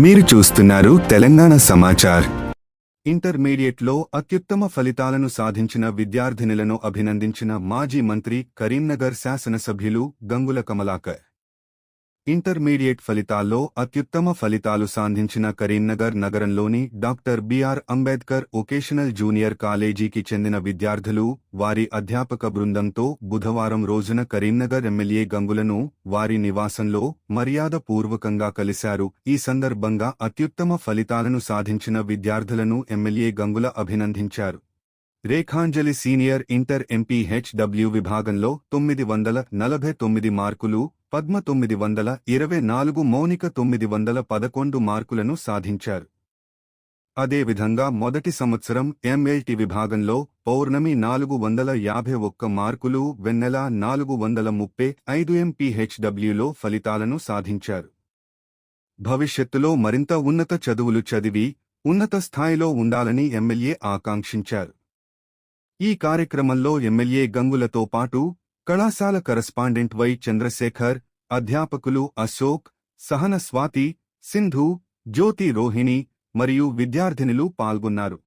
మీరు చూస్తున్నారు తెలంగాణ సమాచార్. ఇంటర్మీడియట్లో అత్యుత్తమ ఫలితాలను సాధించిన విద్యార్థినులను అభినందించిన మాజీ మంత్రి కరీంనగర్ శాసనసభ్యులు గంగుల కమలాకర్. ఇంటర్మీడియట్ ఫలితాల్లో అత్యుత్తమ ఫలితాలు సాధించిన కరీంనగర్ నగరంలోని doctor B R Ambedkar vocational junior కాలేజీకి చెందిన విద్యార్థులు వారి అధ్యాపక బృందంతో బుధవారం రోజున కరీంనగర్ ఎమ్మెల్యే గంగులను వారి నివాసంలో మర్యాదపూర్వకంగా కలిశారు. ఈ సందర్భంగా అత్యుత్తమ ఫలితాలను సాధించిన విద్యార్థులను ఎమ్మెల్యే గంగుల అభినందించారు. రేఖాంజలి సీనియర్ ఇంటర్ ఎంపీహెచ్డబ్ల్యూ విభాగంలో 949 మార్కులు, పద్మ 924, మౌనిక 911 మార్కులను సాధించారు. అదేవిధంగా మొదటి సంవత్సరం ఎంఎల్టీ విభాగంలో పౌర్ణమి 451 మార్కులు, వెన్నెల 435 ఎంపీహెచ్డబ్ల్యూలో ఫలితాలను సాధించారు. భవిష్యత్తులో మరింత ఉన్నత చదువులు చదివి ఉన్నత స్థాయిలో ఉండాలని ఎమ్మెల్యే ఆకాంక్షించారు. ఈ కార్యక్రమంలో ఎమ్మెల్యే గంగులతో పాటు కళాశాల కరస్పాండెంట్ వై చంద్రశేఖర్, అధ్యాపకులు అశోక్, సహన స్వాతి, సింధు, జ్యోతి రోహిణి మరియు విద్యార్థినులు పాల్గొన్నారు.